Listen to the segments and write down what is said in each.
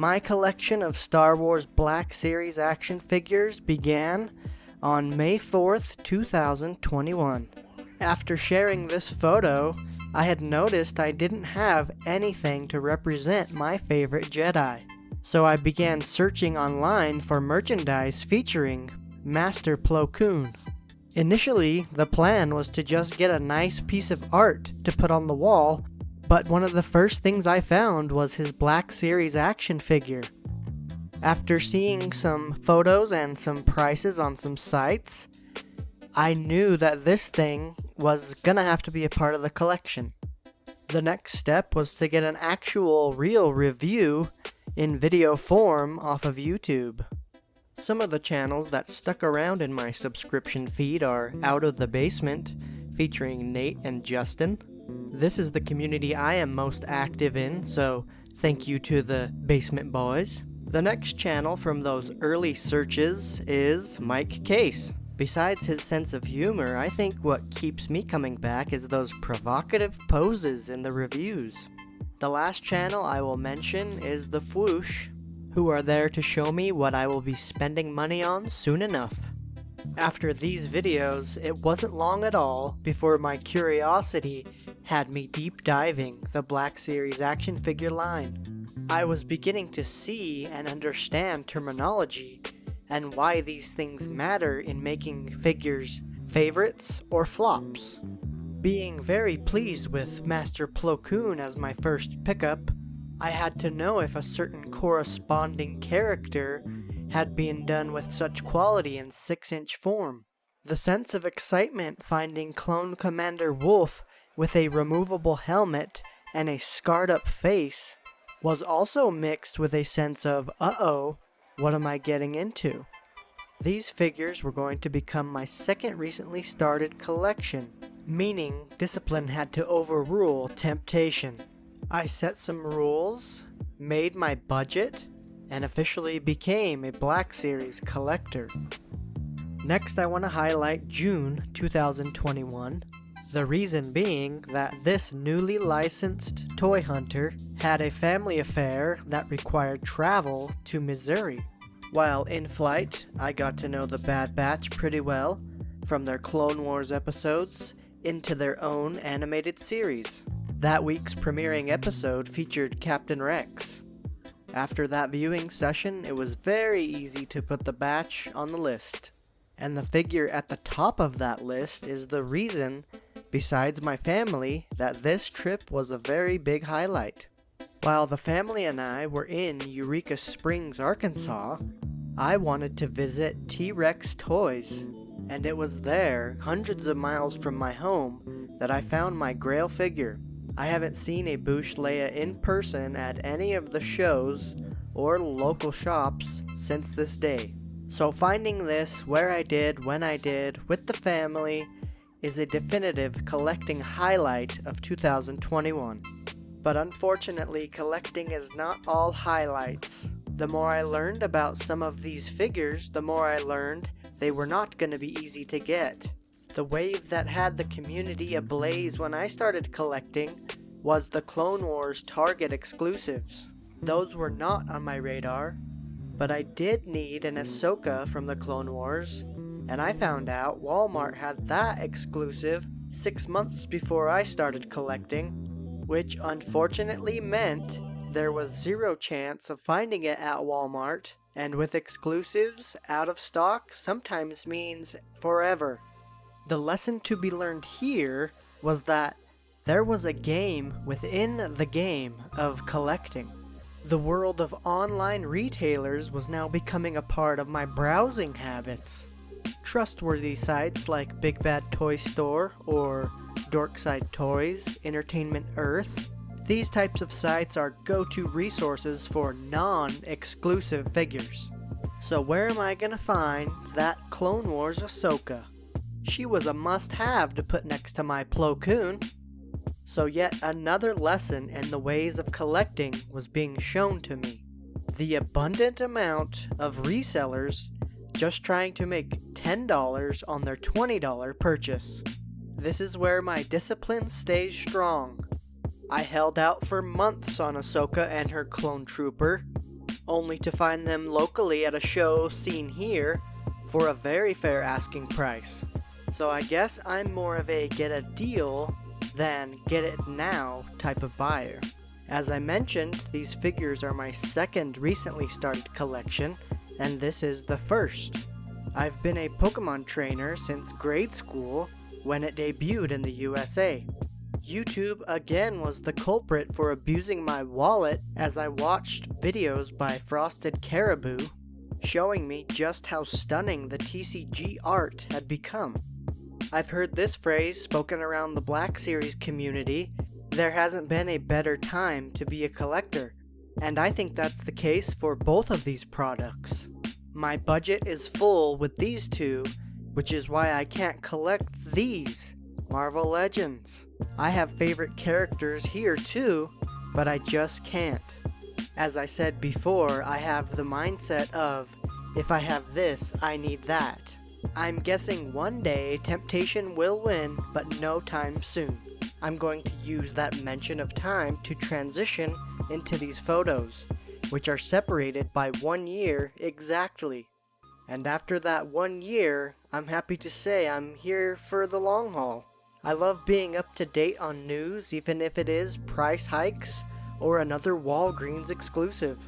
My collection of Star Wars Black Series action figures began on May 4th, 2021. After sharing this photo, I had noticed I didn't have anything to represent my favorite Jedi. So I began searching online for merchandise featuring Master Plo Koon. Initially, the plan was to just get a nice piece of art to put on the wall, but one of the first things I found was his Black Series action figure. After seeing some photos and some prices on some sites, I knew that this thing was gonna have to be a part of the collection. The next step was to get an actual real review in video form off of YouTube. Some of the channels that stuck around in my subscription feed are Out of the Basement, featuring Nate and Justin. This is the community I am most active in, so thank you to the Basement Boys. The next channel from those early searches is Mike Case. Besides his sense of humor, I think what keeps me coming back is those provocative poses in the reviews. The last channel I will mention is the Fwoosh, who are there to show me what I will be spending money on soon enough. After these videos, it wasn't long at all before my curiosity had me deep diving the Black Series action figure line. I was beginning to see and understand terminology and why these things matter in making figures favorites or flops. Being very pleased with Master Plo Koon as my first pickup, I had to know if a certain corresponding character had been done with such quality in 6-inch form. The sense of excitement finding Clone Commander Wolf with a removable helmet and a scarred up face was also mixed with a sense of, uh-oh, what am I getting into? These figures were going to become my second recently started collection, meaning discipline had to overrule temptation. I set some rules, made my budget, and officially became a Black Series collector. Next, I want to highlight June 2021. The reason being that this newly licensed toy hunter had a family affair that required travel to Missouri. While in flight, I got to know the Bad Batch pretty well, from their Clone Wars episodes into their own animated series. That week's premiering episode featured Captain Rex. After that viewing session, it was very easy to put the Batch on the list. And the figure at the top of that list is the reason, besides my family, that this trip was a very big highlight. While the family and I were in Eureka Springs, Arkansas, I wanted to visit T-Rex Toys, and it was there, hundreds of miles from my home, that I found my Grail figure. I haven't seen a Bouche Leia in person at any of the shows or local shops since this day. So finding this where I did, when I did, with the family, is a definitive collecting highlight of 2021. But unfortunately, collecting is not all highlights. The more I learned about some of these figures, the more I learned they were not going to be easy to get. The wave that had the community ablaze when I started collecting was the Clone Wars Target exclusives. Those were not on my radar, but I did need an Ahsoka from the Clone Wars, and I found out Walmart had that exclusive 6 months before I started collecting, which unfortunately meant there was zero chance of finding it at Walmart, and with exclusives out of stock sometimes means forever. The lesson to be learned here was that there was a game within the game of collecting. The world of online retailers was now becoming a part of my browsing habits. Trustworthy sites like Big Bad Toy Store or Dorkside Toys, Entertainment Earth, these types of sites are go-to resources for non-exclusive figures. So where am I gonna find that Clone Wars Ahsoka? She was a must-have to put next to my Plo Koon. So yet another lesson in the ways of collecting was being shown to me. The abundant amount of resellers just trying to make $10 on their $20 purchase. This is where my discipline stays strong. I held out for months on Ahsoka and her clone trooper, only to find them locally at a show seen here for a very fair asking price. So I guess I'm more of a get a deal than get it now type of buyer. As I mentioned, these figures are my second recently started collection, and this is the first. I've been a Pokemon trainer since grade school when it debuted in the USA. YouTube again was the culprit for abusing my wallet as I watched videos by Frosted Caribou showing me just how stunning the TCG art had become. I've heard this phrase spoken around the Black Series community: there hasn't been a better time to be a collector, and I think that's the case for both of these products. My budget is full with these two, which is why I can't collect these Marvel Legends. I have favorite characters here too, but I just can't. As I said before, I have the mindset of, if I have this, I need that. I'm guessing one day temptation will win, but no time soon. I'm going to use that mention of time to transition into these photos, which are separated by 1 year exactly. And after that 1 year, I'm happy to say I'm here for the long haul. I love being up to date on news, even if it is price hikes or another Walgreens exclusive.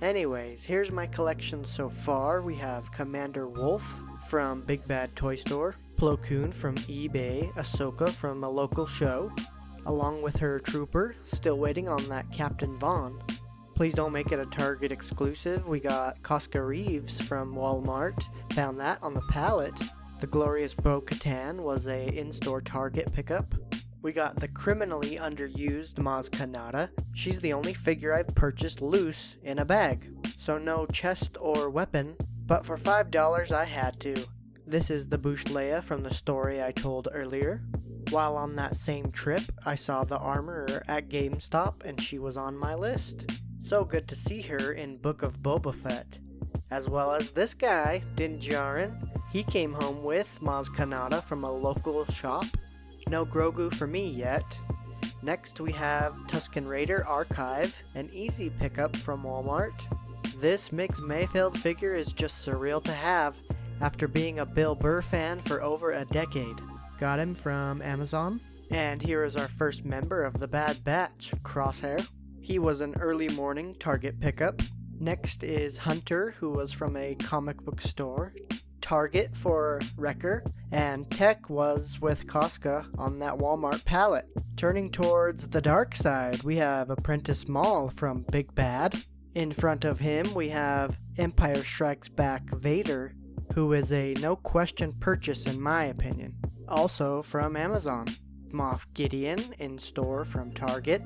Anyways, here's my collection so far. We have Commander Wolf from Big Bad Toy Store, Plo Koon from eBay, Ahsoka from a local show, along with her trooper, still waiting on that Captain Vaughn. Please don't make it a Target exclusive. We got Casca Reeves from Walmart, found that on the pallet. The Glorious Bo-Katan was a in-store Target pickup. We got the criminally underused Maz Kanata. She's the only figure I've purchased loose in a bag, so no chest or weapon, but for $5 I had to. This is the Bouche Leia from the story I told earlier. While on that same trip, I saw the Armorer at GameStop and she was on my list. So good to see her in Book of Boba Fett. As well as this guy, Din Djarin. He came home with Maz Kanata from a local shop. No Grogu for me yet. Next we have Tuscan Raider Archive, an easy pickup from Walmart. This Miggs Mayfield figure is just surreal to have after being a Bill Burr fan for over a decade. Got him from Amazon. And here is our first member of the Bad Batch, Crosshair. He was an early morning Target pickup. Next is Hunter, who was from a comic book store. Target for Wrecker, and Tech was with Casca on that Walmart pallet. Turning towards the dark side, we have Apprentice Maul from Big Bad. In front of him, we have Empire Strikes Back Vader, who is a no question purchase in my opinion. Also from Amazon. Moff Gideon in store from Target.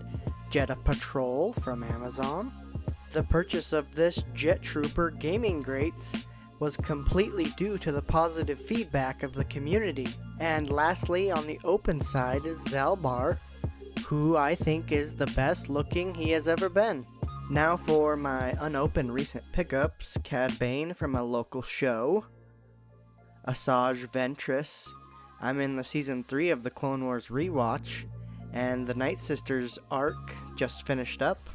Jedha Patrol from Amazon. The purchase of this Jet Trooper Gaming Grates was completely due to the positive feedback of the community. And lastly, on the open side is Zalbar, who I think is the best looking he has ever been. Now for my unopened recent pickups: Cad Bane from a local show, Asajj Ventress. I'm in the season 3 of the Clone Wars rewatch, and the Night Sisters arc just finished up.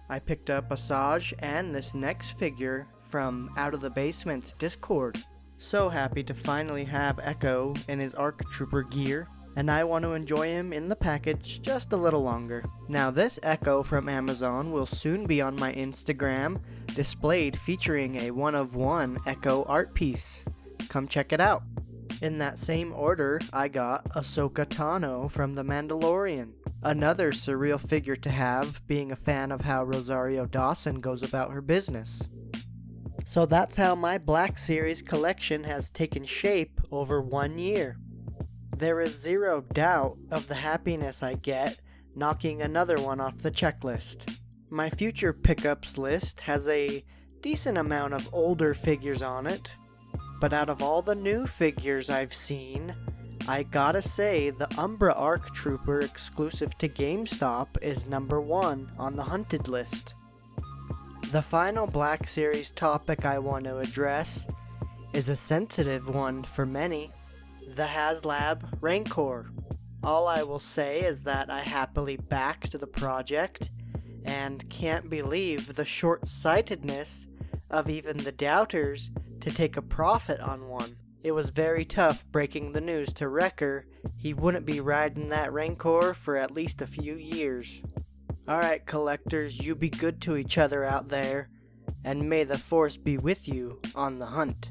I picked up Asajj and this next figure from Out of the Basement's Discord. So happy to finally have Echo in his ARC Trooper gear, and I want to enjoy him in the package just a little longer. Now this Echo from Amazon will soon be on my Instagram, displayed featuring a one-of-one Echo art piece. Come check it out. In that same order, I got Ahsoka Tano from The Mandalorian. Another surreal figure to have, being a fan of how Rosario Dawson goes about her business. So that's how my Black Series collection has taken shape over 1 year. There is zero doubt of the happiness I get knocking another one off the checklist. My future pickups list has a decent amount of older figures on it, but out of all the new figures I've seen, I gotta say the Umbra ARC Trooper exclusive to GameStop is number 1 on the hunted list. The final Black Series topic I want to address is a sensitive one for many: the HasLab Rancor. All I will say is that I happily backed the project, and can't believe the short-sightedness of even the doubters to take a profit on one. It was very tough breaking the news to Wrecker he wouldn't be riding that Rancor for at least a few years. Alright, collectors, you be good to each other out there, and may the Force be with you on the hunt.